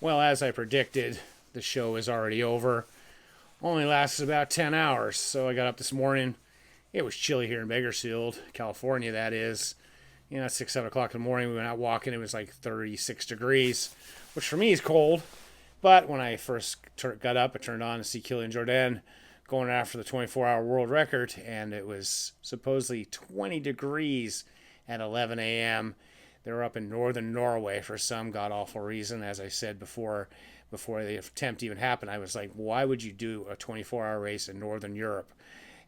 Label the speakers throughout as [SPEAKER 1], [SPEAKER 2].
[SPEAKER 1] Well, as I predicted, the show is already over. Only lasted about 10 hours, so I got up this morning. It was chilly here in Bakersfield, California, that is. At 6, 7 o'clock in the morning, we went out walking. It was like 36 degrees, which for me is cold. But when I first got up, I turned on to see Kilian Jornet going after the 24-hour world record, and it was supposedly 20 degrees at 11 a.m. They were up in northern Norway for some god-awful reason. As I said before the attempt even happened, I was like, why would you do a 24-hour race in northern Europe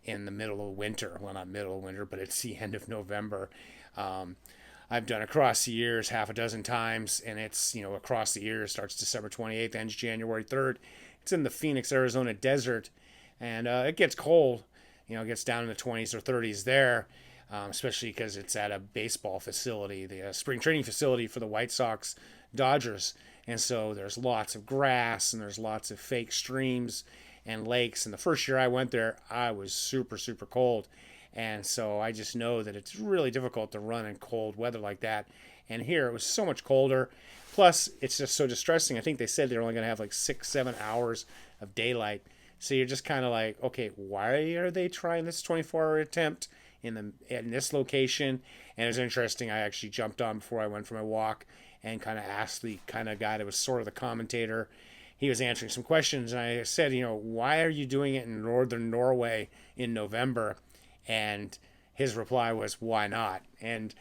[SPEAKER 1] in the middle of winter? Well, not middle of winter, but it's the end of November. I've done across the years half a dozen times, and it's, across the year. It starts December 28th, ends January 3rd. It's in the Phoenix, Arizona desert, and it gets cold. It gets down in the 20s or 30s there. Especially because it's at a baseball facility, the spring training facility for the White Sox Dodgers. And so there's lots of grass and there's lots of fake streams and lakes. And the first year I went there, I was super, super cold. And so I just know that it's really difficult to run in cold weather like that. And here it was so much colder. Plus, it's just so distressing. I think they said they're only going to have like 6, 7 hours of daylight. So you're just kind of like, okay, why are they trying this 24-hour attempt in this location? And it was interesting. I actually jumped on before I went for my walk and kind of asked the kind of guy that was sort of the commentator. He was answering some questions, and I said, why are you doing it in northern Norway in November? And his reply was, why not? And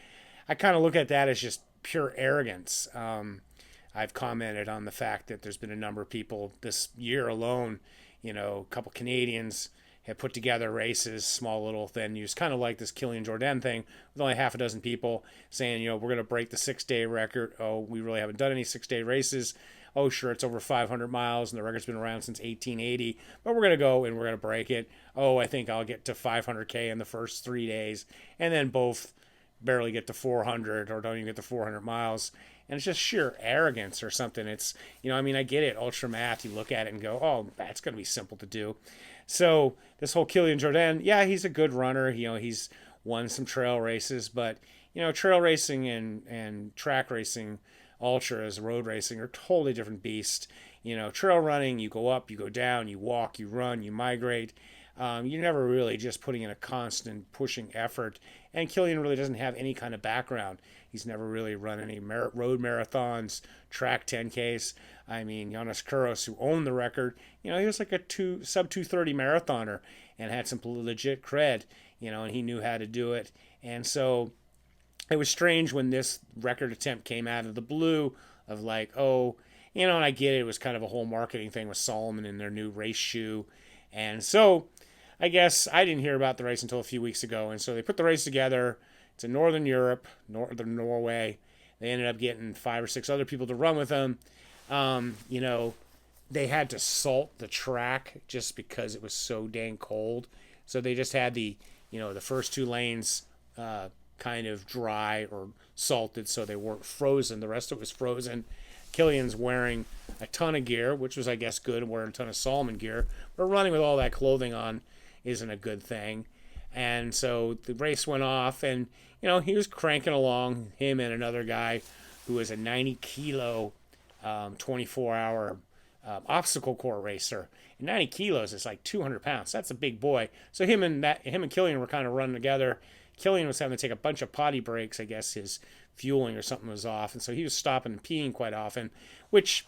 [SPEAKER 1] I kind of look at that as just pure arrogance. I've commented on the fact that there's been a number of people this year alone, a couple Canadians have put together races, small little venues, kind of like this Kilian Jornet thing, with only half a dozen people saying, we're going to break the 6-day record. Oh, we really haven't done any 6-day races. Oh, sure, it's over 500 miles, and the record's been around since 1880, but we're going to go and we're going to break it. Oh, I think I'll get to 500K in the first 3 days, and then both barely get to 400 or don't even get to 400 miles. And it's just sheer arrogance or something. It's, I get it, ultra math, you look at it and go, oh, that's going to be simple to do. So this whole Kilian Jornet, yeah, he's a good runner. He's won some trail races, but trail racing and track racing, ultras, road racing are totally different beasts. Trail running, you go up, you go down, you walk, you run, you migrate. You're never really just putting in a constant pushing effort. And Kilian really doesn't have any kind of background. He's never really run any road marathons, track 10Ks. Yiannis Kouros, who owned the record, he was like a sub 230 marathoner and had some legit cred, and he knew how to do it. And so it was strange when this record attempt came out of the blue of like, and I get it. It was kind of a whole marketing thing with Salomon and their new race shoe. And so I guess I didn't hear about the race until a few weeks ago. And so they put the race together. It's in northern Europe, northern Norway. They ended up getting 5 or 6 other people to run with them. They had to salt the track just because it was so dang cold. So they just had the first 2 lanes kind of dry or salted so they weren't frozen. The rest of it was frozen. Kilian's wearing a ton of gear, which was, I guess, good, wearing a ton of Salomon gear. But running with all that clothing on isn't a good thing. And so the race went off, and, he was cranking along, him and another guy who was a 90-kilo 24-hour obstacle course racer. And 90 kilos is like 200 pounds. That's a big boy. So him and Kilian were kind of running together. Kilian was having to take a bunch of potty breaks. I guess his fueling or something was off. And so he was stopping and peeing quite often, which,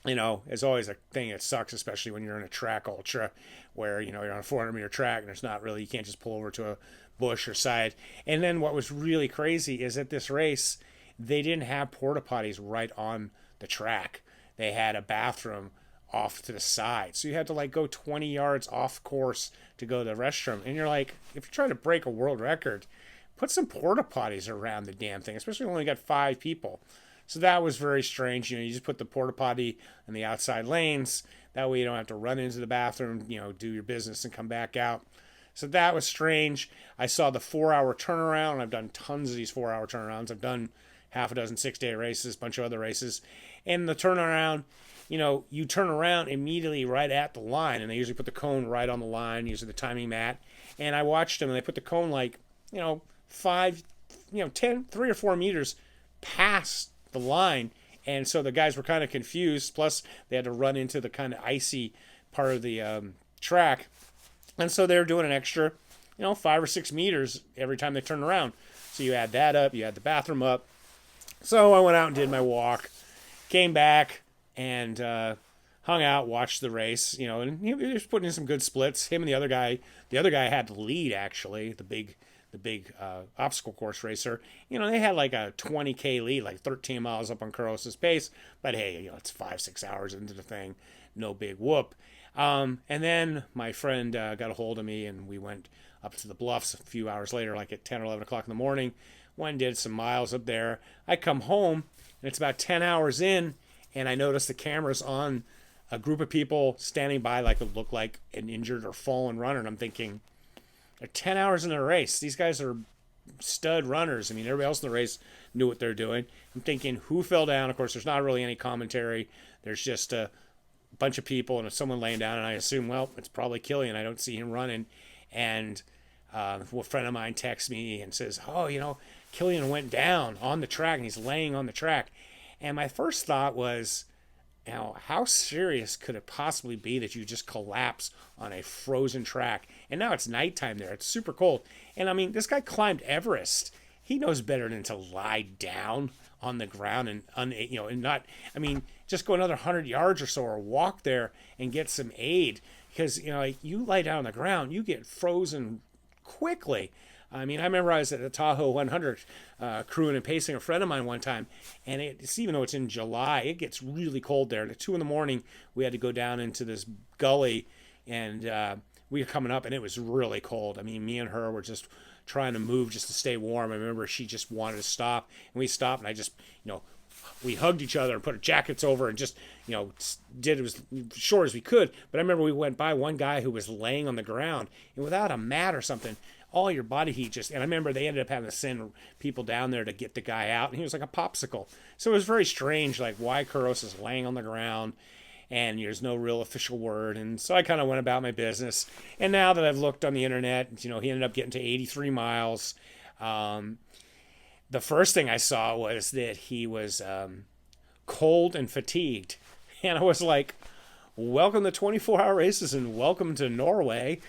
[SPEAKER 1] is always a thing that sucks, especially when you're in a track ultra where, you're on a 400-meter track and there's not really, you can't just pull over to a bush or side. And then what was really crazy is at this race, they didn't have porta potties right on the track. They had a bathroom off to the side. So you had to go 20 yards off course to go to the restroom. And you're like, if you're trying to break a world record, put some porta potties around the damn thing, especially when we got 5 people. So that was very strange. You just put the porta potty in the outside lanes. That way you don't have to run into the bathroom, do your business and come back out. So that was strange. I saw the 4-hour turnaround. I've done tons of these 4-hour turnarounds. I've done half a dozen 6-day races, a bunch of other races. And the turnaround, you turn around immediately right at the line, and they usually put the cone right on the line, using the timing mat. And I watched them, and they put the cone 5, 10, 3 or 4 meters past the line, And so the guys were kind of confused. Plus, they had to run into the kind of icy part of the track. And so they were doing an extra, 5 or 6 meters every time they turned around. So you add that up, you add the bathroom up. So I went out and did my walk, came back, and hung out, watched the race, and he was putting in some good splits. Him and the other guy had the lead, actually, the big obstacle course racer. They had like a 20K lead, like 13 miles up on Kouros's pace. But hey, it's 5-6 hours into the thing, no big whoop. And then my friend got a hold of me, and we went up to the Bluffs a few hours later, like at 10 or 11 o'clock in the morning. Went and did some miles up there. I come home, and it's about 10 hours in, and I notice the camera's on a group of people standing by like it looked like an injured or fallen runner. And I'm thinking, they're 10 hours in a race. These guys are stud runners. I mean, everybody else in the race knew what they're doing. I'm thinking, who fell down? Of course, there's not really any commentary. There's just a bunch of people and someone laying down, and I assume, well, it's probably Kilian. I don't see him running. And a friend of mine texts me and says, Kilian went down on the track, and he's laying on the track. And my first thought was, how serious could it possibly be that you just collapse on a frozen track? And now it's nighttime there. It's super cold. And I mean, this guy climbed Everest. He knows better than to lie down on the ground and not, just go another 100 yards or so or walk there and get some aid. Because, you lie down on the ground, you get frozen quickly. I remember I was at the Tahoe 100 crewing and pacing a friend of mine one time, and it's, even though it's in July, it gets really cold there. At 2 a.m, we had to go down into this gully, and we were coming up, and it was really cold. Me and her were just trying to move just to stay warm. I remember she just wanted to stop, and we stopped, and I just, we hugged each other and put our jackets over and just, did as short as we could. But I remember we went by one guy who was laying on the ground, and without a mat or something, all your body heat and I remember they ended up having to send people down there to get the guy out, and he was like a popsicle. So it was very strange, like why Kouros is laying on the ground, and there's no real official word. And so I kind of went about my business. And now that I've looked on the internet, he ended up getting to 83 miles. The first thing I saw was that he was cold and fatigued. And I was like, welcome to 24-hour races and welcome to Norway.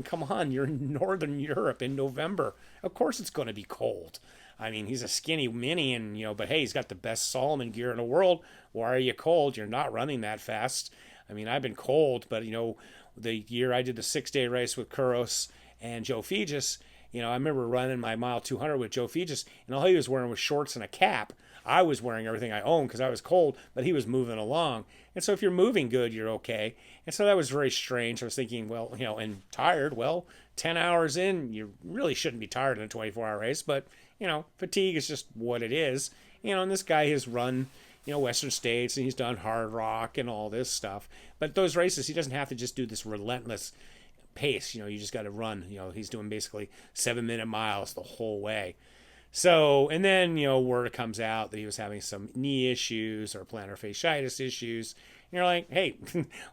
[SPEAKER 1] Come on, you're in Northern Europe in November. Of course it's going to be cold. He's a skinny mini, and but hey, he's got the best Solomon gear in the world. Why are you cold? You're not running that fast. I've been cold, but the year I did the 6-day race with Kouros and Joe Fegis, I remember running my mile 200 with Joe Fegis, and all he was wearing was shorts and a cap. I was wearing everything I owned because I was cold, but he was moving along. And so if you're moving good, you're okay. And so that was very strange. I was thinking, well, and tired. Well, 10 hours in, you really shouldn't be tired in a 24-hour race, but, fatigue is just what it is. And this guy has run, Western States, and he's done hard rock and all this stuff. But those races, he doesn't have to just do this relentless pace. You just got to run. He's doing basically 7-minute miles the whole way. So, and then, word comes out that he was having some knee issues or plantar fasciitis issues. And you're like, hey,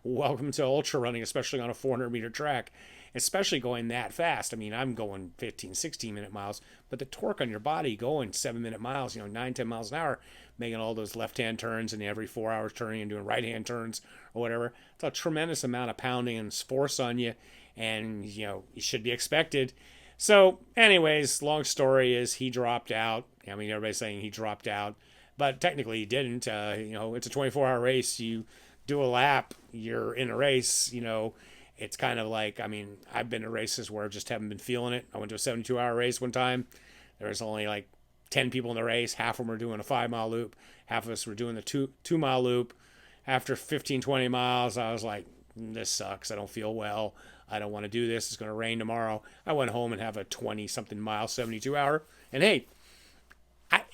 [SPEAKER 1] welcome to ultra running, especially on a 400-meter track, especially going that fast. I'm going 15, 16-minute miles, but the torque on your body going 7-minute miles, 9, 10 miles an hour, making all those left-hand turns and every 4 hours turning and doing right-hand turns or whatever. It's a tremendous amount of pounding and force on you, and, it should be expected. So, anyways, long story is he dropped out. Everybody's saying he dropped out, but technically he didn't. It's a 24-hour race. You do a lap, you're in a race. It's kind of like, I've been to races where I just haven't been feeling it. I went to a 72-hour race one time. There was only like 10 people in the race. Half of them were doing a 5-mile loop. Half of us were doing the 2-mile loop. After 15, 20 miles, I was like, this sucks. I don't feel well. I don't want to do this. It's going to rain tomorrow. I went home and have a 20-something mile 72-hour. And hey,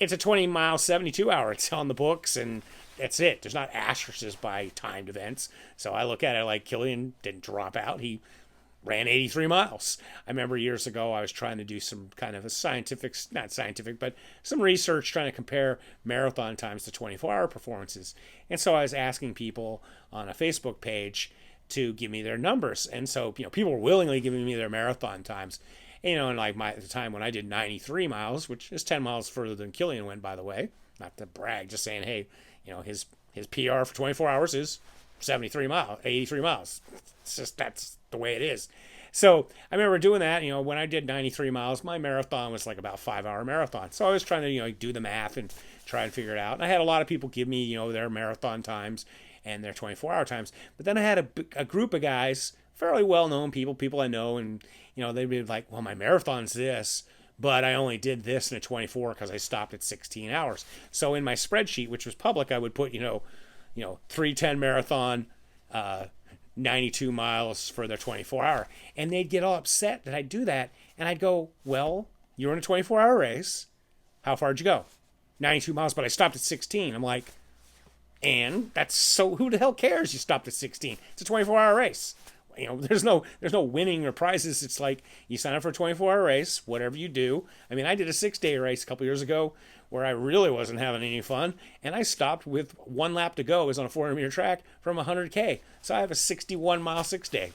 [SPEAKER 1] it's a 20-mile 72-hour. It's on the books, and that's it. There's not asterisks by timed events. So I look at it like Kilian didn't drop out. He ran 83 miles. I remember years ago I was trying to do some kind of a not scientific, but some research trying to compare marathon times to 24-hour performances. And so I was asking people on a Facebook page to give me their numbers. And so, people were willingly giving me their marathon times. And like the time when I did 93 miles, which is 10 miles further than Kilian went, by the way, not to brag, just saying, hey, his PR for 24 hours is 73 miles, 83 miles. It's just, that's the way it is. So I remember doing that. When I did 93 miles, my marathon was like about 5 hour marathon. So I was trying to do the math and try and figure it out. And I had a lot of people give me their marathon times and their 24-hour times. But then I had a group of guys, fairly well known people I know, and they'd be like, well, my marathon's this, but I only did this in a 24 because I stopped at 16 hours. So in my spreadsheet, which was public, I would put 3:10 marathon, 92 miles for their 24-hour. And they'd get all upset that I'd do that. And I'd go, well, you were in a 24-hour race. How far did you go? 92 miles, but I stopped at 16. I'm like, and that's so, who the hell cares you stopped at 16? It's a 24-hour race. There's no winning or prizes. It's like you sign up for a 24-hour race, whatever you do. I mean, I did a 6-day race a couple years ago where I really wasn't having any fun, and I stopped with one lap to go. It was on a 400-meter track from 100K. So I have a 61-mile 6-day.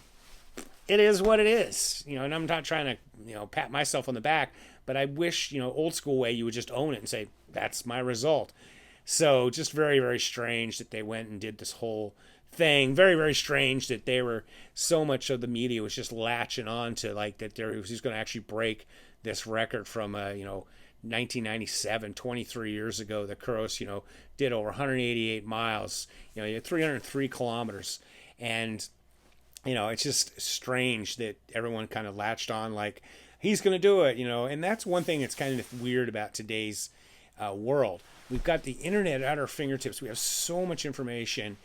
[SPEAKER 1] It is what it is, and I'm not trying to, pat myself on the back, but I wish, old school way, you would just own it and say, that's my result. So just very, very strange that they went and did this whole thing. Very, very strange that they were, so much of the media was just latching on to like that he's going to actually break this record from 1997, 23 years ago, that Kouros, did over 188 miles, he had 303 kilometers. And, it's just strange that everyone kind of latched on like he's going to do it, and that's one thing that's kind of weird about today's world. We've got the internet at our fingertips. We have so much information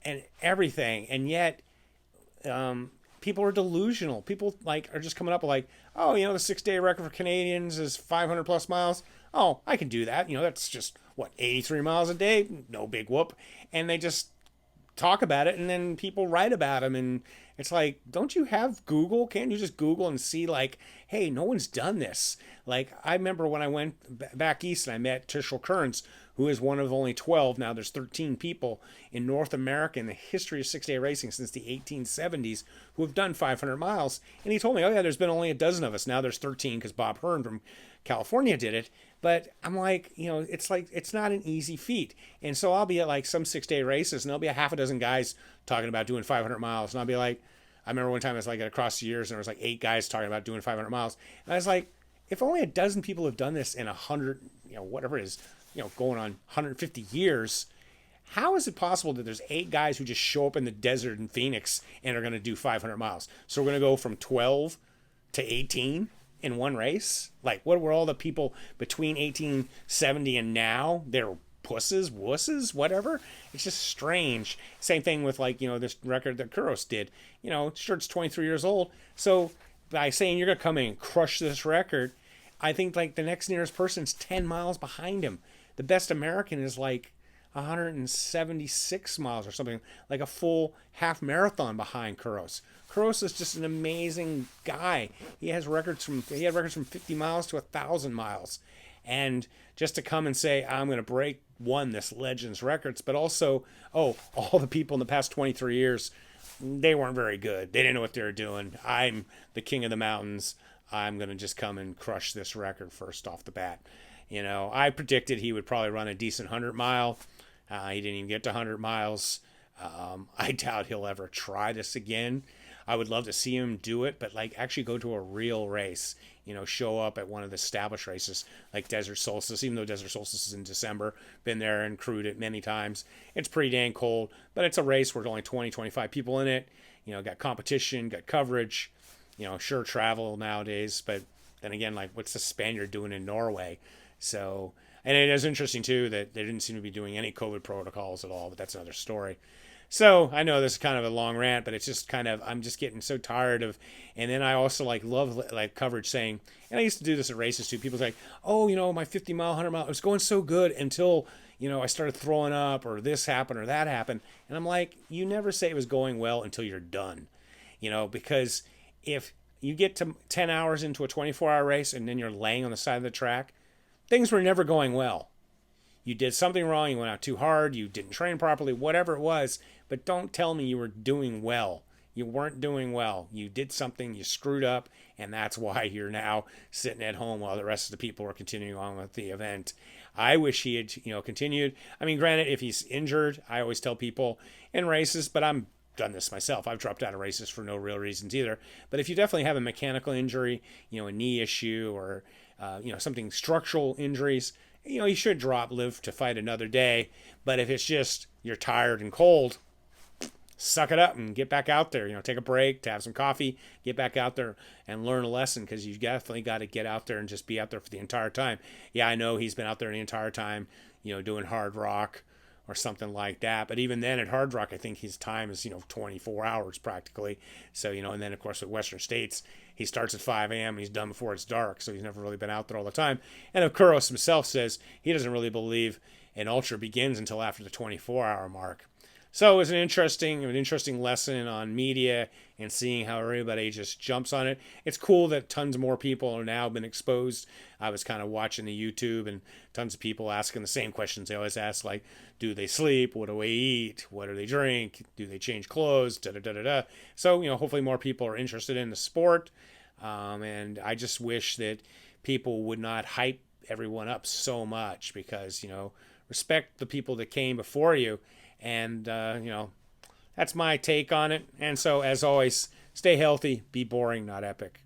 [SPEAKER 1] and everything, and yet people are delusional. People are just coming up with like, oh, the 6-day record for Canadians is 500 plus miles. Oh, I can do that. That's just 83 miles a day, no big whoop. And they just talk about it, and then people write about them, and it's like, don't you have Google? Can't you just Google and see like, hey, no one's done this? Like, I remember when I went back east and I met Tishel Kearns, who is one of only 12, now there's 13 people in North America in the history of 6-day racing since the 1870s who have done 500 miles. And he told me, oh yeah, there's been only a dozen of us. Now there's 13 because Bob Hearn from California did it. But I'm like, it's like, it's not an easy feat. And so I'll be at like some 6-day races and there'll be a half a dozen guys talking about doing 500 miles. And I'll be like, I remember one time I was like across the years and there was like 8 guys talking about doing 500 miles. And I was like, if only a dozen people have done this in 100, whatever it is, going on 150 years, how is it possible that there's 8 guys who just show up in the desert in Phoenix and are going to do 500 miles? So we're going to go from 12 to 18 in one race? Like, what were all the people between 1870 and now? They're wusses, whatever. It's just strange. Same thing with like, this record that Kouros did. Sure, it's 23 years old. So by saying you're going to come in and crush this record, I think like the next nearest person's 10 miles behind him. The best American is like 176 miles or something, like a full half marathon behind Kouros. Kouros is just an amazing guy. He had records from 50 miles to 1,000 miles. And just to come and say, I'm going to break this Legends records, but also, all the people in the past 23 years, they weren't very good. They didn't know what they were doing. I'm the king of the mountains. I'm going to just come and crush this record first off the bat. I predicted he would probably run a decent 100 mile. He didn't even get to 100 miles. I doubt he'll ever try this again. I would love to see him do it, but like actually go to a real race, show up at one of the established races like Desert Solstice, even though Desert Solstice is in December. Been there and crewed it many times. It's pretty dang cold, but it's a race where there's only 20, 25 people in it. Got competition, got coverage, sure, travel nowadays, but then again, like what's the Spaniard doing in Norway? So, and it is interesting too that they didn't seem to be doing any COVID protocols at all, but that's another story. So I know this is kind of a long rant, but it's just kind of, I'm just getting so tired of, and then I also love coverage saying, and I used to do this at races too. People's like, oh, my 50 mile, 100 mile, it was going so good until, I started throwing up or this happened or that happened. And I'm like, you never say it was going well until you're done, because if you get to 10 hours into a 24-hour race and then you're laying on the side of the track, things were never going well. You did something wrong, you went out too hard, you didn't train properly, whatever it was, but don't tell me you were doing well. You weren't doing well. You did something, you screwed up, and that's why you're now sitting at home while the rest of the people are continuing on with the event. I wish he had, continued. I mean, granted, if he's injured, I always tell people in races, but I'm done this myself. I've dropped out of races for no real reasons either. But if you definitely have a mechanical injury, a knee issue or, something structural injuries, you should drop, live to fight another day. But if it's just you're tired and cold, suck it up and get back out there. Take a break, to have some coffee, get back out there and learn a lesson, because you definitely got to get out there and just be out there for the entire time. Yeah, I know he's been out there the entire time, doing hard rock or something like that. But even then at hard rock, I think his time is, 24 hours practically. So, and then of course with Western States, he starts at 5 a.m. and he's done before it's dark. So he's never really been out there all the time. And if Kouros himself says he doesn't really believe an ultra begins until after the 24-hour mark. So it was an interesting lesson on media and seeing how everybody just jumps on it. It's cool that tons more people are now been exposed. I was kind of watching the YouTube and tons of people asking the same questions they always ask, like, do they sleep? What do they eat? What do they drink? Do they change clothes? Da da da da da. So, hopefully more people are interested in the sport. And I just wish that people would not hype everyone up so much, because, respect the people that came before you. And, that's my take on it. And so, as always, stay healthy, be boring, not epic.